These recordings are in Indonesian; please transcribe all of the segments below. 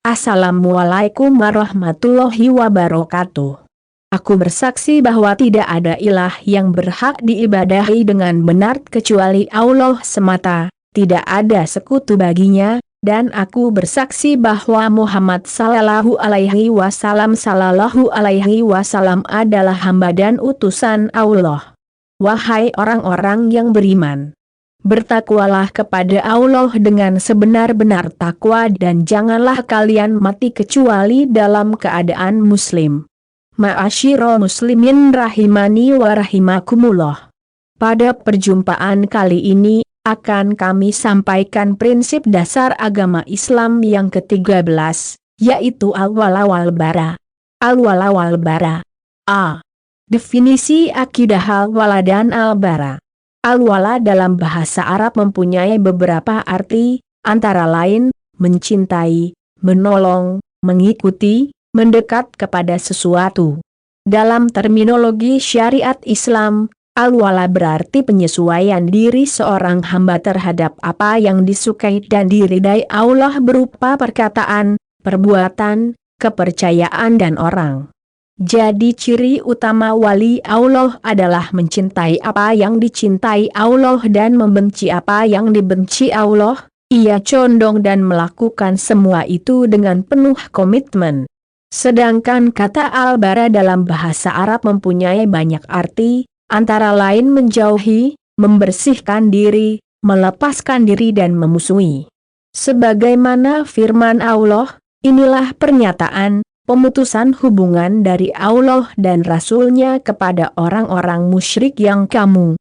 Assalamualaikum warahmatullahi wabarakatuh. Aku bersaksi bahwa tidak ada ilah yang berhak diibadahi dengan benar kecuali Allah semata, tidak ada sekutu baginya, dan aku bersaksi bahwa Muhammad sallallahu alaihi wasallam adalah hamba dan utusan Allah. Wahai orang-orang yang beriman, bertakwalah kepada Allah dengan sebenar-benar takwa dan janganlah kalian mati kecuali dalam keadaan muslim. Ma'asyiral muslimin rahimani wa rahimakumullah. Pada perjumpaan kali ini, akan kami sampaikan prinsip dasar agama Islam yang ke-13, yaitu al-wala wal bara. Al-wala wal bara. A. Definisi akidah al-wala dan al-bara. Al-wala dalam bahasa Arab mempunyai beberapa arti, antara lain, mencintai, menolong, mengikuti, mendekat kepada sesuatu. Dalam terminologi syariat Islam, al-wala berarti penyesuaian diri seorang hamba terhadap apa yang disukai dan diridai Allah berupa perkataan, perbuatan, kepercayaan dan orang. Jadi ciri utama wali Allah adalah mencintai apa yang dicintai Allah dan membenci apa yang dibenci Allah. Ia condong dan melakukan semua itu dengan penuh komitmen. Sedangkan kata al-bara dalam bahasa Arab mempunyai banyak arti, antara lain menjauhi, membersihkan diri, melepaskan diri dan memusuhi. Sebagaimana firman Allah, inilah pernyataan, pemutusan hubungan dari Allah dan Rasul-Nya kepada orang-orang musyrik yang kaum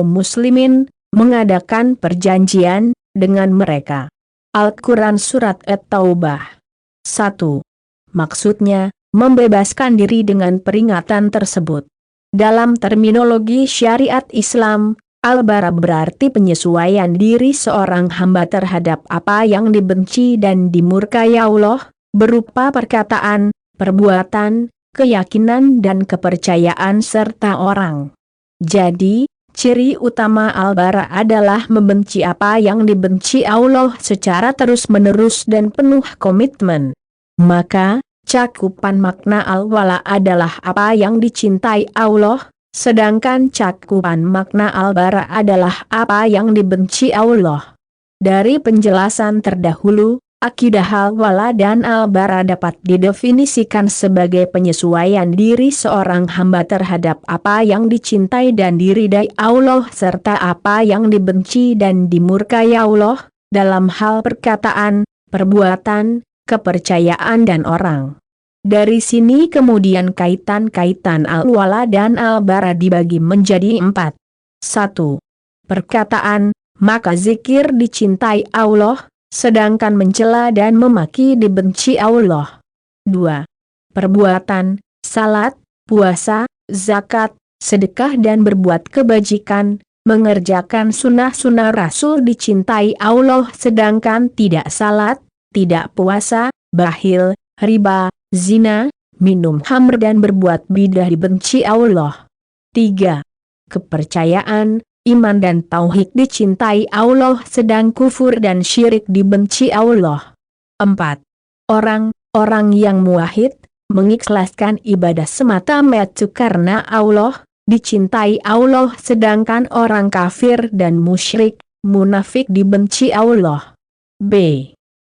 muslimin, mengadakan perjanjian dengan mereka. Al-Quran Surat At-Taubah 1. Maksudnya, membebaskan diri dengan peringatan tersebut. Dalam terminologi syariat Islam, al-bara berarti penyesuaian diri seorang hamba terhadap apa yang dibenci dan dimurkai Allah, berupa perkataan, perbuatan, keyakinan dan kepercayaan serta orang. Jadi, ciri utama al-bara adalah membenci apa yang dibenci Allah secara terus-menerus dan penuh komitmen. Maka, cakupan makna al-wala adalah apa yang dicintai Allah, sedangkan cakupan makna al-bara adalah apa yang dibenci Allah. Dari penjelasan terdahulu, akidah al-wala dan al-bara dapat didefinisikan sebagai penyesuaian diri seorang hamba terhadap apa yang dicintai dan diridai Allah serta apa yang dibenci dan dimurkai Allah, dalam hal perkataan, perbuatan, kepercayaan dan orang. Dari sini kemudian kaitan-kaitan al-wala dan al-bara dibagi menjadi 4. 1. Perkataan, maka zikir dicintai Allah, sedangkan mencela dan memaki dibenci Allah. 2. Perbuatan, salat, puasa, zakat, sedekah dan berbuat kebajikan, mengerjakan sunnah-sunnah Rasul dicintai Allah sedangkan tidak salat, tidak puasa, bakhil, riba, zina, minum khamr dan berbuat bidah dibenci Allah. 3. Kepercayaan, iman dan tauhid dicintai Allah sedang kufur dan syirik dibenci Allah. 4. Orang yang muwahhid, mengikhlaskan ibadah semata-mata karena Allah, dicintai Allah sedangkan orang kafir dan musyrik, munafik dibenci Allah. B.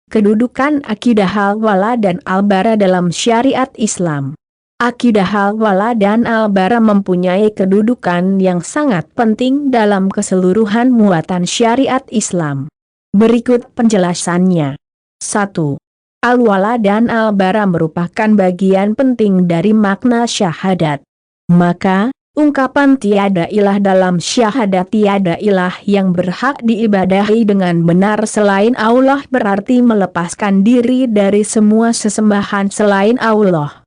Kedudukan akidah al-wala dan al-bara dalam syariat Islam. Akidah al-wala dan al-bara mempunyai kedudukan yang sangat penting dalam keseluruhan muatan syariat Islam. Berikut penjelasannya. 1. Al-wala dan al-bara merupakan bagian penting dari makna syahadat. Maka, ungkapan tiada ilah dalam syahadat tiada ilah yang berhak diibadahi dengan benar selain Allah berarti melepaskan diri dari semua sesembahan selain Allah.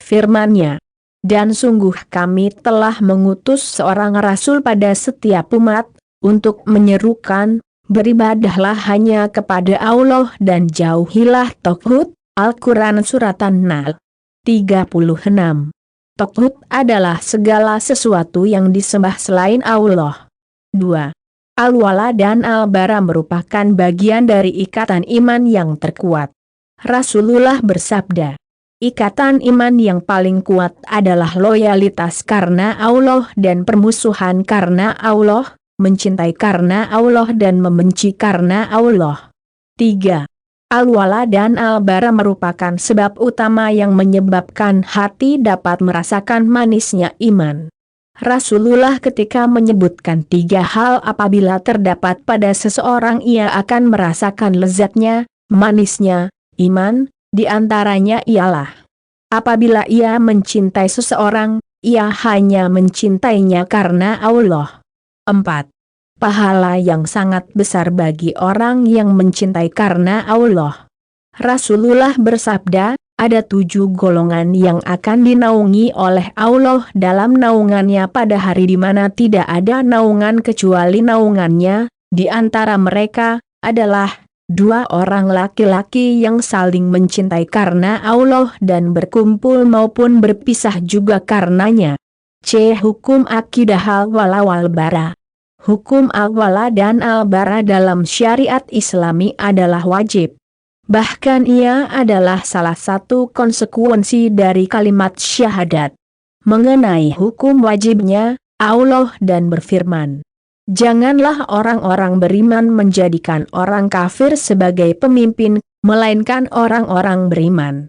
Firman-Nya, dan sungguh kami telah mengutus seorang rasul pada setiap umat, untuk menyerukan, beribadahlah hanya kepada Allah dan jauhilah taghut. Al-Quran Surat An-Nahl 36. Taghut adalah segala sesuatu yang disembah selain Allah. 2. Al-wala dan al-bara merupakan bagian dari ikatan iman yang terkuat. Rasulullah bersabda, ikatan iman yang paling kuat adalah loyalitas karena Allah dan permusuhan karena Allah, mencintai karena Allah dan membenci karena Allah. 3. Al-wala dan al-bara merupakan sebab utama yang menyebabkan hati dapat merasakan manisnya iman. Rasulullah ketika menyebutkan 3 hal apabila terdapat pada seseorang ia akan merasakan lezatnya, manisnya, iman, diantaranya ialah apabila ia mencintai seseorang, ia hanya mencintainya karena Allah. 4. Pahala yang sangat besar bagi orang yang mencintai karena Allah. Rasulullah bersabda, ada 7 golongan yang akan dinaungi oleh Allah dalam naungannya pada hari di mana tidak ada naungan kecuali naungannya, di antara mereka adalah 2 orang laki-laki yang saling mencintai karena Allah dan berkumpul maupun berpisah juga karenanya. C. Hukum akidah al-wala wal-bara. Hukum al-wala dan al-bara dalam syariat Islami adalah wajib. Bahkan ia adalah salah satu konsekuensi dari kalimat syahadat. Mengenai hukum wajibnya, Allah dan berfirman, janganlah orang-orang beriman menjadikan orang kafir sebagai pemimpin, melainkan orang-orang beriman.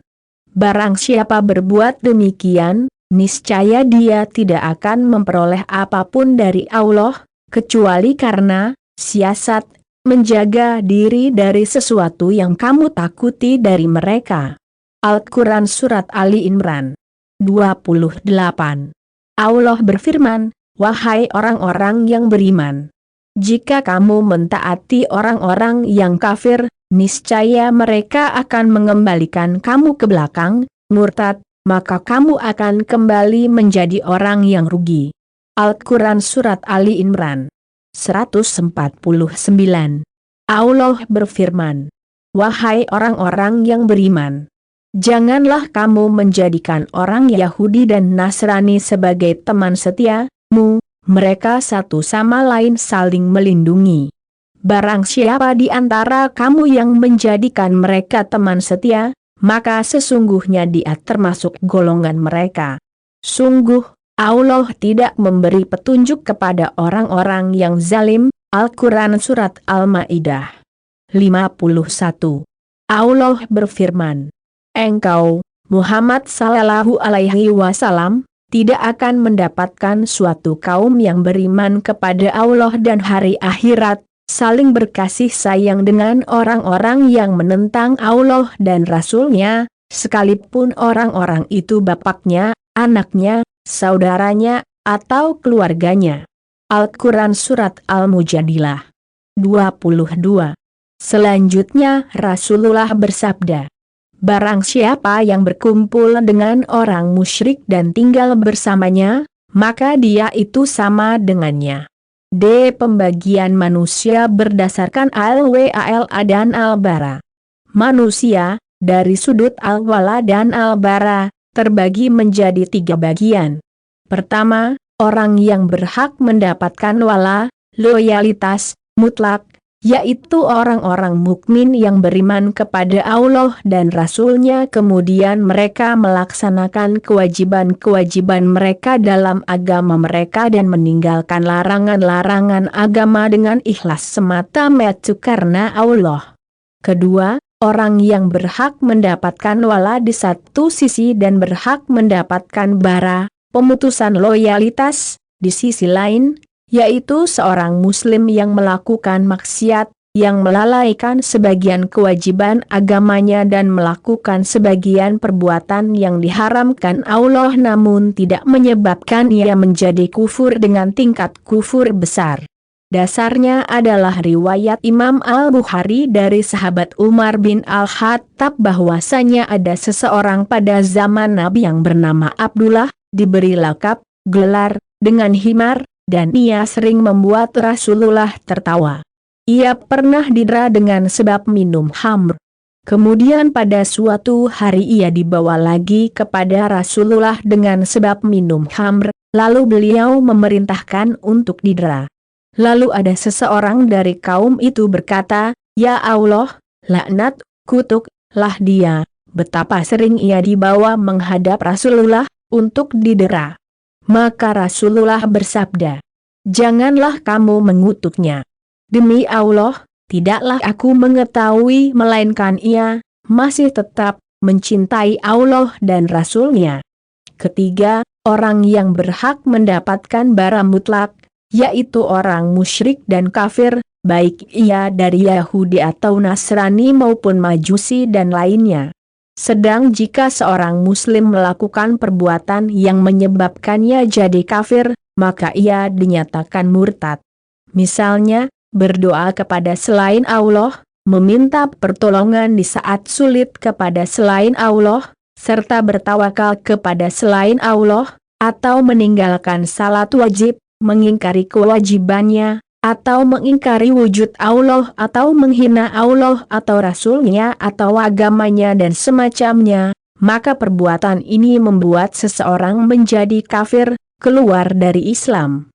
Barang siapa berbuat demikian, niscaya dia tidak akan memperoleh apapun dari Allah, kecuali karena siasat menjaga diri dari sesuatu yang kamu takuti dari mereka. Al-Quran Surat Ali Imran 28. Allah berfirman, wahai orang-orang yang beriman, jika kamu mentaati orang-orang yang kafir, niscaya mereka akan mengembalikan kamu ke belakang, murtad, maka kamu akan kembali menjadi orang yang rugi. Al-Quran Surat Ali Imran 149. Allah berfirman, wahai orang-orang yang beriman, janganlah kamu menjadikan orang Yahudi dan Nasrani sebagai teman setiamu, mereka satu sama lain saling melindungi. Barang siapa di antara kamu yang menjadikan mereka teman setia, maka sesungguhnya dia termasuk golongan mereka. Sungguh, Allah tidak memberi petunjuk kepada orang-orang yang zalim. Al-Quran Surat Al-Ma'idah 51. Allah berfirman, engkau, Muhammad sallallahu alaihi wasallam, tidak akan mendapatkan suatu kaum yang beriman kepada Allah dan hari akhirat, saling berkasih sayang dengan orang-orang yang menentang Allah dan Rasul-Nya, sekalipun orang-orang itu bapaknya, anaknya, saudaranya, atau keluarganya. Al-Quran Surat Al-Mujadilah 22. Selanjutnya Rasulullah bersabda, barang siapa yang berkumpul dengan orang musyrik dan tinggal bersamanya, maka dia itu sama dengannya. D. Pembagian manusia berdasarkan al-wala dan al-bara. Manusia, dari sudut al-wala dan al-bara, terbagi menjadi 3 bagian. Pertama, orang yang berhak mendapatkan wala, loyalitas, mutlak, yaitu orang-orang mukmin yang beriman kepada Allah dan Rasul-Nya kemudian mereka melaksanakan kewajiban-kewajiban mereka dalam agama mereka dan meninggalkan larangan-larangan agama dengan ikhlas semata-mata karena Allah. Kedua, orang yang berhak mendapatkan wala di satu sisi dan berhak mendapatkan bara, pemutusan loyalitas, di sisi lain, yaitu seorang muslim yang melakukan maksiat, yang melalaikan sebagian kewajiban agamanya dan melakukan sebagian perbuatan yang diharamkan Allah namun tidak menyebabkan ia menjadi kufur dengan tingkat kufur besar. Dasarnya adalah riwayat Imam Al-Bukhari dari sahabat Umar bin Al-Khattab bahwasanya ada seseorang pada zaman Nabi yang bernama Abdullah, diberi lakap, gelar, dengan himar, dan ia sering membuat Rasulullah tertawa. Ia pernah didera dengan sebab minum khamr. Kemudian pada suatu hari ia dibawa lagi kepada Rasulullah dengan sebab minum khamr, lalu beliau memerintahkan untuk didera. Lalu ada seseorang dari kaum itu berkata, ya Allah, laknat, kutuk, Lah dia, betapa sering ia dibawa menghadap Rasulullah untuk didera. Maka Rasulullah bersabda, "Janganlah kamu mengutuknya. Demi Allah, tidaklah aku mengetahui melainkan ia masih tetap mencintai Allah dan Rasul-Nya." Ketiga, orang yang berhak mendapatkan bara mutlak, yaitu orang musyrik dan kafir, baik ia dari Yahudi atau Nasrani maupun Majusi dan lainnya. Sedang jika seorang Muslim melakukan perbuatan yang menyebabkannya jadi kafir, maka ia dinyatakan murtad. Misalnya, berdoa kepada selain Allah, meminta pertolongan di saat sulit kepada selain Allah, serta bertawakal kepada selain Allah, atau meninggalkan salat wajib, mengingkari kewajibannya, atau mengingkari wujud Allah, atau menghina Allah atau Rasul-Nya atau agamanya dan semacamnya, maka perbuatan ini membuat seseorang menjadi kafir, keluar dari Islam.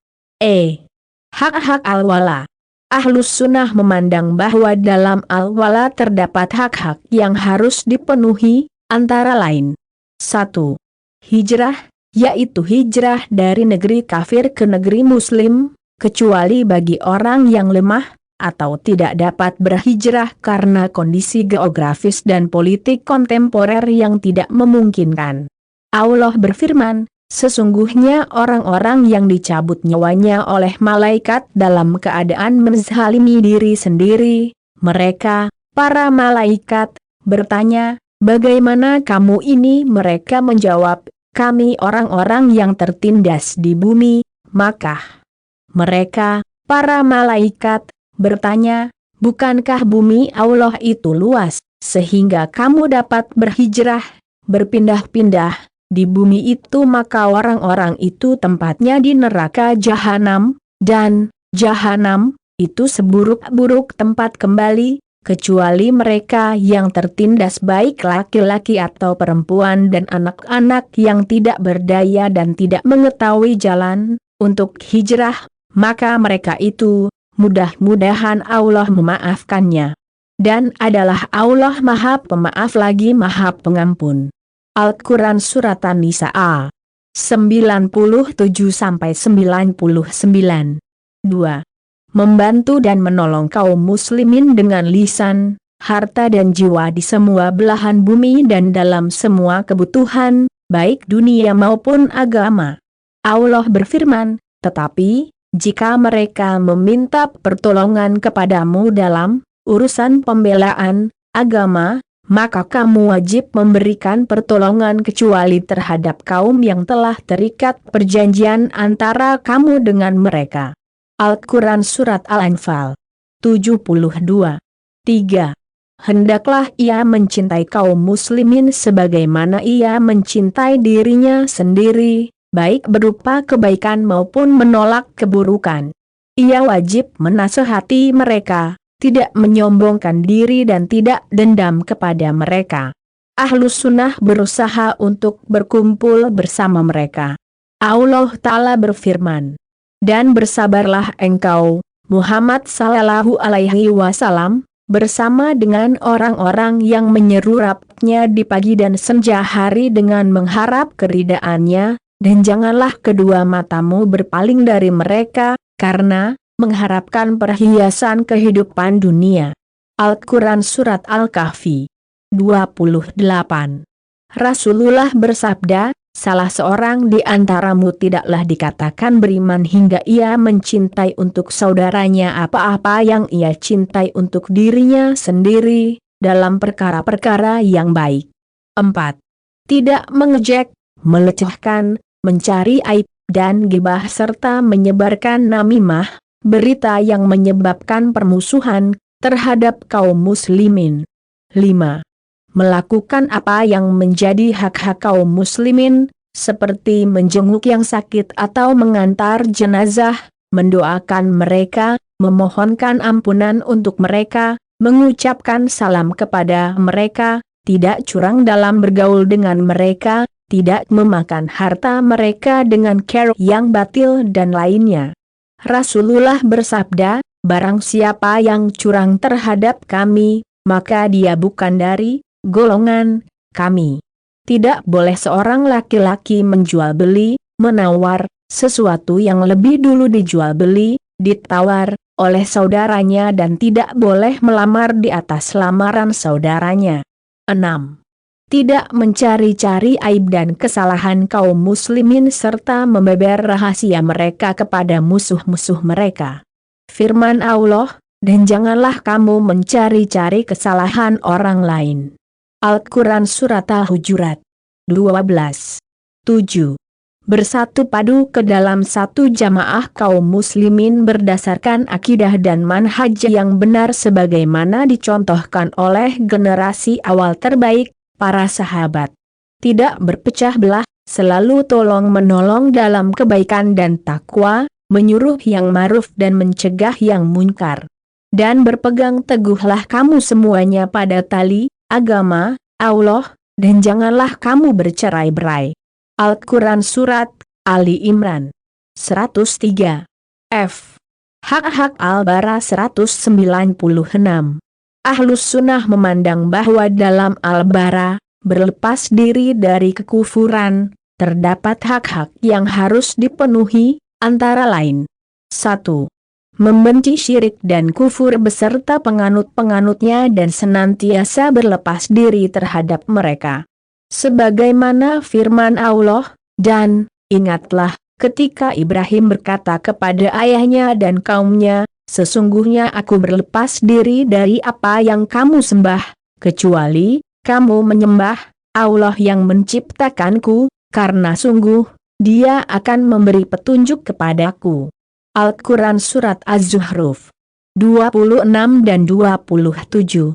Hak-hak al-wala. Ahlus Sunnah memandang bahwa dalam al-wala terdapat hak-hak yang harus dipenuhi, antara lain 1. Hijrah, yaitu hijrah dari negeri kafir ke negeri Muslim, kecuali bagi orang yang lemah, atau tidak dapat berhijrah karena kondisi geografis dan politik kontemporer yang tidak memungkinkan. Allah berfirman, "Sesungguhnya orang-orang yang dicabut nyawanya oleh malaikat dalam keadaan menzalimi diri sendiri, mereka, para malaikat, bertanya, 'Bagaimana kamu ini?' Mereka menjawab, 'Kami orang-orang yang tertindas di bumi.' Maka mereka, para malaikat, bertanya, 'Bukankah bumi Allah itu luas, sehingga kamu dapat berhijrah, berpindah-pindah di bumi itu?' Maka orang-orang itu tempatnya di neraka Jahanam, dan Jahanam itu seburuk-buruk tempat kembali, kecuali mereka yang tertindas baik laki-laki atau perempuan dan anak-anak yang tidak berdaya dan tidak mengetahui jalan untuk hijrah, maka mereka itu, mudah-mudahan Allah memaafkannya. Dan adalah Allah Maha Pemaaf lagi Maha Pengampun." Al-Quran Surat An-Nisa 97-99. 2. Membantu dan menolong kaum muslimin dengan lisan, harta dan jiwa di semua belahan bumi dan dalam semua kebutuhan, baik dunia maupun agama. Allah berfirman, "Tetapi, jika mereka meminta pertolongan kepadamu dalam urusan pembelaan agama, maka kamu wajib memberikan pertolongan kecuali terhadap kaum yang telah terikat perjanjian antara kamu dengan mereka." Al-Quran Surat Al-Anfal 72. 3. Hendaklah ia mencintai kaum muslimin sebagaimana ia mencintai dirinya sendiri, baik berupa kebaikan maupun menolak keburukan. Ia wajib menasehati mereka, tidak menyombongkan diri dan tidak dendam kepada mereka. Ahlus Sunnah berusaha untuk berkumpul bersama mereka. Allah Ta'ala berfirman, "Dan bersabarlah engkau, Muhammad sallallahu alaihi wasallam, bersama dengan orang-orang yang menyeru Rabb-Nya di pagi dan senja hari dengan mengharap keridaannya, dan janganlah kedua matamu berpaling dari mereka, karena mengharapkan perhiasan kehidupan dunia." Al-Quran Surat Al-Kahfi 28. Rasulullah bersabda, "Salah seorang di antaramu tidaklah dikatakan beriman hingga ia mencintai untuk saudaranya apa-apa yang ia cintai untuk dirinya sendiri, dalam perkara-perkara yang baik." 4. Tidak mengejek, melecehkan, mencari aib, dan gibah serta menyebarkan namimah, berita yang menyebabkan permusuhan terhadap kaum muslimin. 5. Melakukan apa yang menjadi hak-hak kaum muslimin, seperti menjenguk yang sakit atau mengantar jenazah, mendoakan mereka, memohonkan ampunan untuk mereka, mengucapkan salam kepada mereka, tidak curang dalam bergaul dengan mereka, tidak memakan harta mereka dengan cara yang batil dan lainnya. Rasulullah bersabda, "Barang siapa yang curang terhadap kami, maka dia bukan dari golongan kami. Tidak boleh seorang laki-laki menjual beli, menawar, sesuatu yang lebih dulu dijual beli, ditawar, oleh saudaranya dan tidak boleh melamar di atas lamaran saudaranya. 6. Tidak mencari-cari aib dan kesalahan kaum muslimin serta membeber rahasia mereka kepada musuh-musuh mereka. Firman Allah, dan janganlah kamu mencari-cari kesalahan orang lain. Al-Quran Surat Al-Hujurat 12. 7. Bersatu padu ke dalam satu jamaah kaum muslimin berdasarkan akidah dan manhaj yang benar sebagaimana dicontohkan oleh generasi awal terbaik, para sahabat. Tidak berpecah belah, selalu tolong-menolong dalam kebaikan dan takwa, menyuruh yang ma'ruf dan mencegah yang munkar. Dan berpegang teguhlah kamu semuanya pada tali agama Allah, dan janganlah kamu bercerai-berai. Al-Quran Surat Ali Imran 103. F. Hak-hak Al-Bara 196. Ahlus Sunnah memandang bahwa dalam Al-Bara, berlepas diri dari kekufuran, terdapat hak-hak yang harus dipenuhi, antara lain 1. Membenci syirik dan kufur beserta penganut-penganutnya dan senantiasa berlepas diri terhadap mereka. Sebagaimana firman Allah, dan ingatlah ketika Ibrahim berkata kepada ayahnya dan kaumnya, sesungguhnya aku berlepas diri dari apa yang kamu sembah, kecuali kamu menyembah Allah yang menciptakanku, karena sungguh Dia akan memberi petunjuk kepadaku. Al-Quran Surat Az-Zuhruf 26 dan 27. 2.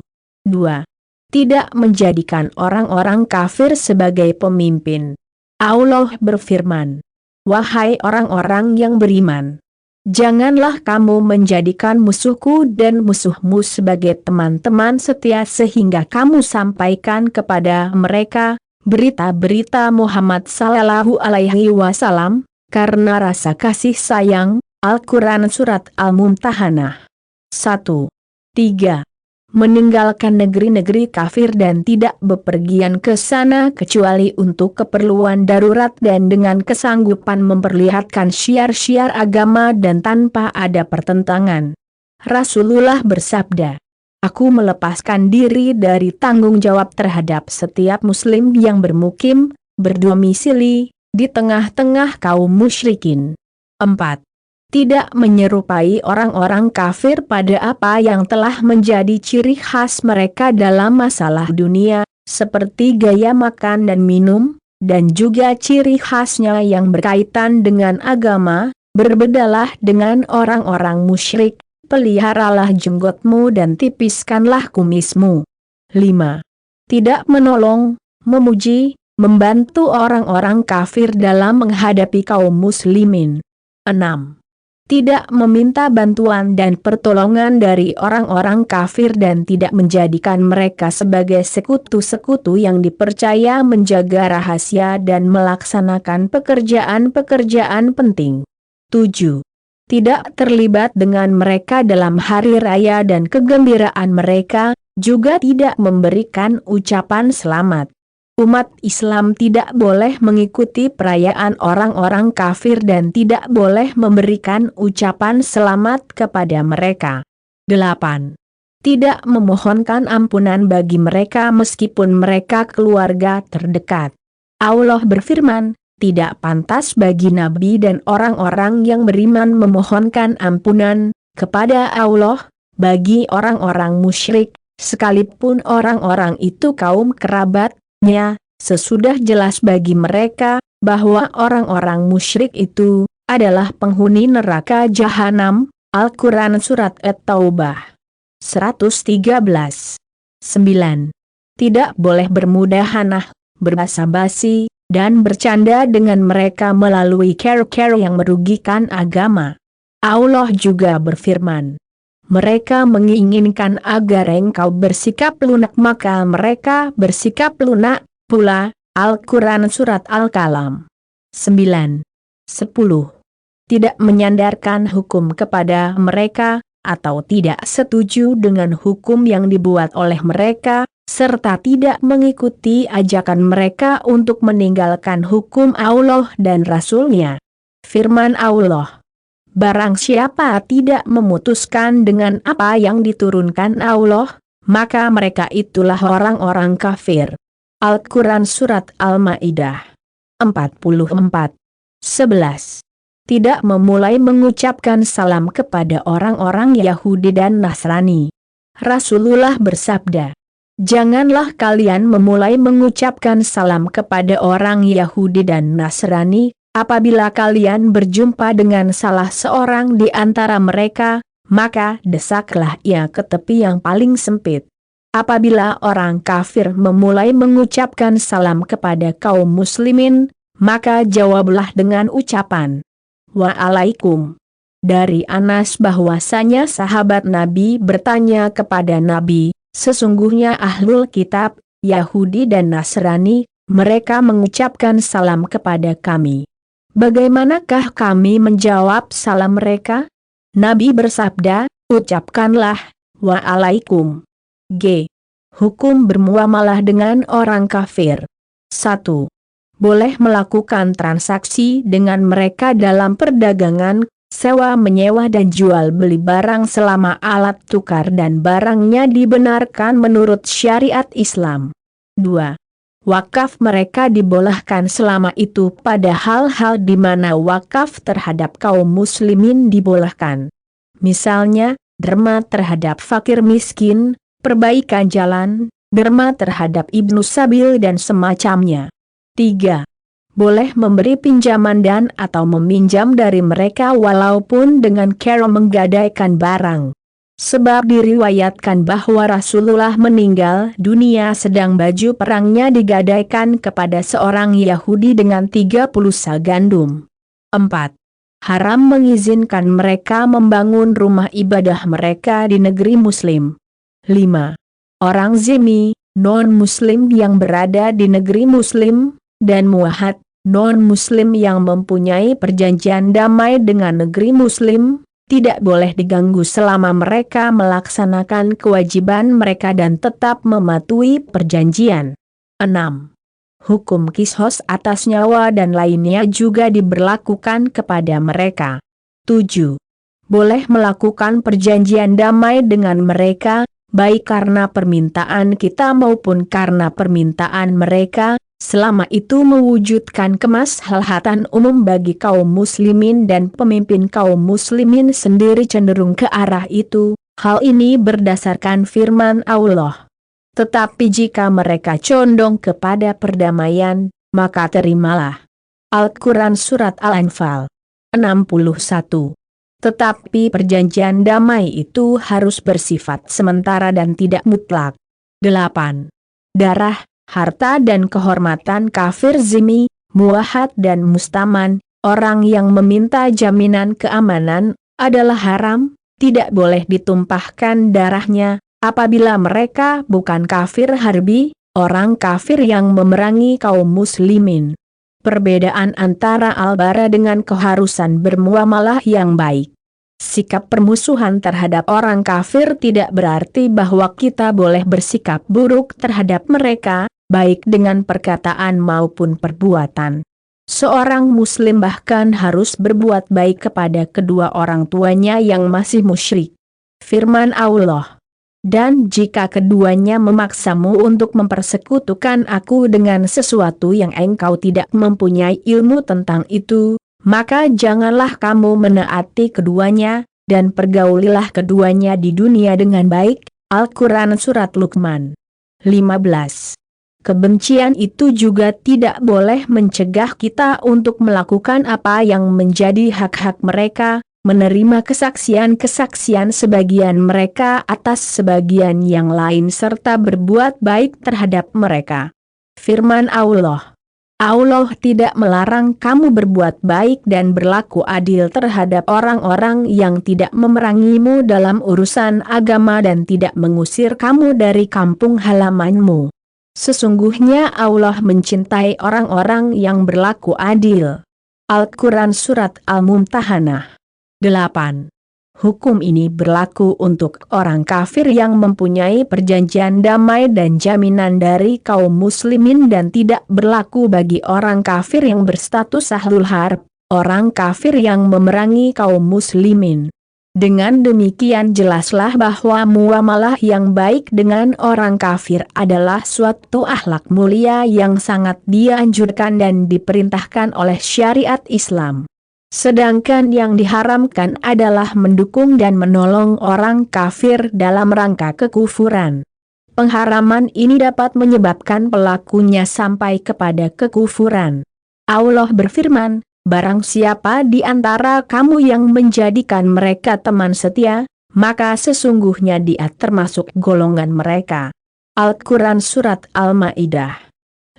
Tidak menjadikan orang-orang kafir sebagai pemimpin. Allah berfirman, wahai orang-orang yang beriman, janganlah kamu menjadikan musuhku dan musuhmu sebagai teman-teman setia sehingga kamu sampaikan kepada mereka berita-berita Muhammad sallallahu alaihi wasallam, karena rasa kasih sayang. Al-Quran Surat Al-Mumtahanah 1. 3. Meninggalkan negeri-negeri kafir dan tidak bepergian ke sana kecuali untuk keperluan darurat dan dengan kesanggupan memperlihatkan syiar-syiar agama dan tanpa ada pertentangan. Rasulullah bersabda, aku melepaskan diri dari tanggung jawab terhadap setiap muslim yang bermukim, berdomisili, di tengah-tengah kaum musyrikin. 4. Tidak menyerupai orang-orang kafir pada apa yang telah menjadi ciri khas mereka dalam masalah dunia, seperti gaya makan dan minum, dan juga ciri khasnya yang berkaitan dengan agama. Berbedalah dengan orang-orang musyrik, peliharalah jenggotmu dan tipiskanlah kumismu. 5. Tidak menolong, memuji, membantu orang-orang kafir dalam menghadapi kaum muslimin. 6. Tidak meminta bantuan dan pertolongan dari orang-orang kafir dan tidak menjadikan mereka sebagai sekutu-sekutu yang dipercaya menjaga rahasia dan melaksanakan pekerjaan-pekerjaan penting. 7. Tidak terlibat dengan mereka dalam hari raya dan kegembiraan mereka, juga tidak memberikan ucapan selamat. Umat Islam tidak boleh mengikuti perayaan orang-orang kafir dan tidak boleh memberikan ucapan selamat kepada mereka. 8. Tidak memohonkan ampunan bagi mereka meskipun mereka keluarga terdekat. Allah berfirman, tidak pantas bagi Nabi dan orang-orang yang beriman memohonkan ampunan kepada Allah bagi orang-orang musyrik, sekalipun orang-orang itu kaum kerabatnya, sesudah jelas bagi mereka bahwa orang-orang musyrik itu adalah penghuni neraka jahanam. Al-Quran Surat At-Taubah 113. 9. Tidak boleh bermudahanah, berbasa-basi, dan bercanda dengan mereka melalui cara-cara yang merugikan agama. Allah juga berfirman, mereka menginginkan agar engkau bersikap lunak maka mereka bersikap lunak pula. Al-Quran Surat Al-Qalam 9. 10. Tidak menyandarkan hukum kepada mereka, atau tidak setuju dengan hukum yang dibuat oleh mereka, serta tidak mengikuti ajakan mereka untuk meninggalkan hukum Allah dan Rasul-Nya. Firman Allah, barang siapa tidak memutuskan dengan apa yang diturunkan Allah, maka mereka itulah orang-orang kafir. Al-Quran Surat Al-Ma'idah 44. 11. Tidak memulai mengucapkan salam kepada orang-orang Yahudi dan Nasrani. Rasulullah bersabda, janganlah kalian memulai mengucapkan salam kepada orang Yahudi dan Nasrani, apabila kalian berjumpa dengan salah seorang di antara mereka, maka desaklah ia ke tepi yang paling sempit. Apabila orang kafir memulai mengucapkan salam kepada kaum muslimin, maka jawablah dengan ucapan Wa'alaikum. Dari Anas bahwasanya sahabat Nabi bertanya kepada Nabi, sesungguhnya ahlul kitab, Yahudi dan Nasrani, mereka mengucapkan salam kepada kami. Bagaimanakah kami menjawab salam mereka? Nabi bersabda, ucapkanlah Wa'alaikum. G. Hukum bermuamalah dengan orang kafir. 1. Boleh melakukan transaksi dengan mereka dalam perdagangan, sewa menyewa dan jual beli barang selama alat tukar dan barangnya dibenarkan menurut syariat Islam. 2. Wakaf mereka dibolehkan selama itu pada hal-hal di mana wakaf terhadap kaum muslimin dibolehkan. Misalnya, derma terhadap fakir miskin, perbaikan jalan, derma terhadap ibnu sabil dan semacamnya. 3. Boleh memberi pinjaman dan atau meminjam dari mereka walaupun dengan cara menggadaikan barang. Sebab diriwayatkan bahwa Rasulullah meninggal dunia sedang baju perangnya digadaikan kepada seorang Yahudi dengan 30 sa gandum. 4. Haram mengizinkan mereka membangun rumah ibadah mereka di negeri Muslim. 5. Orang zimmi, non-Muslim yang berada di negeri Muslim, dan muahad, non-Muslim yang mempunyai perjanjian damai dengan negeri Muslim, tidak boleh diganggu selama mereka melaksanakan kewajiban mereka dan tetap mematuhi perjanjian. 6. Hukum qisas atas nyawa dan lainnya juga diberlakukan kepada mereka. 7. Boleh melakukan perjanjian damai dengan mereka, baik karena permintaan kita maupun karena permintaan mereka, selama itu mewujudkan kemaslahatan umum bagi kaum muslimin dan pemimpin kaum muslimin sendiri cenderung ke arah itu. Hal ini berdasarkan firman Allah. Tetapi jika mereka condong kepada perdamaian, maka terimalah. Al-Quran Surat Al-Anfal 61. Tetapi perjanjian damai itu harus bersifat sementara dan tidak mutlak. 8. Darah, harta dan kehormatan kafir zimmi, muahad dan mustaman, orang yang meminta jaminan keamanan, adalah haram, tidak boleh ditumpahkan darahnya, apabila mereka bukan kafir harbi, orang kafir yang memerangi kaum muslimin. Perbedaan antara al-bara dengan keharusan bermuamalah yang baik. Sikap permusuhan terhadap orang kafir tidak berarti bahwa kita boleh bersikap buruk terhadap mereka, baik dengan perkataan maupun perbuatan. Seorang muslim bahkan harus berbuat baik kepada kedua orang tuanya yang masih musyrik. Firman Allah, dan jika keduanya memaksamu untuk mempersekutukan aku dengan sesuatu yang engkau tidak mempunyai ilmu tentang itu, maka janganlah kamu menaati keduanya, dan pergaulilah keduanya di dunia dengan baik. Al-Quran Surat Luqman 15. Kebencian itu juga tidak boleh mencegah kita untuk melakukan apa yang menjadi hak-hak mereka, menerima kesaksian-kesaksian sebagian mereka atas sebagian yang lain serta berbuat baik terhadap mereka. Firman Allah, Allah tidak melarang kamu berbuat baik dan berlaku adil terhadap orang-orang yang tidak memerangimu dalam urusan agama dan tidak mengusir kamu dari kampung halamanmu. Sesungguhnya Allah mencintai orang-orang yang berlaku adil. Al-Quran Surat Al-Mumtahanah 8. Hukum ini berlaku untuk orang kafir yang mempunyai perjanjian damai dan jaminan dari kaum muslimin dan tidak berlaku bagi orang kafir yang berstatus ahlul harb, orang kafir yang memerangi kaum muslimin. Dengan demikian jelaslah bahwa muamalah yang baik dengan orang kafir adalah suatu akhlak mulia yang sangat dianjurkan dan diperintahkan oleh syariat Islam. Sedangkan yang diharamkan adalah mendukung dan menolong orang kafir dalam rangka kekufuran. Pengharaman ini dapat menyebabkan pelakunya sampai kepada kekufuran. Allah berfirman, barang siapa di antara kamu yang menjadikan mereka teman setia, maka sesungguhnya dia termasuk golongan mereka. Al-Quran Surat Al-Ma'idah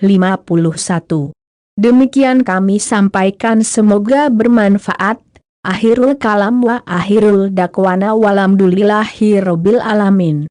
51. Demikian kami sampaikan, semoga bermanfaat. Akhirul kalam wa akhirul dakwana walhamdulillahi rabbil alamin.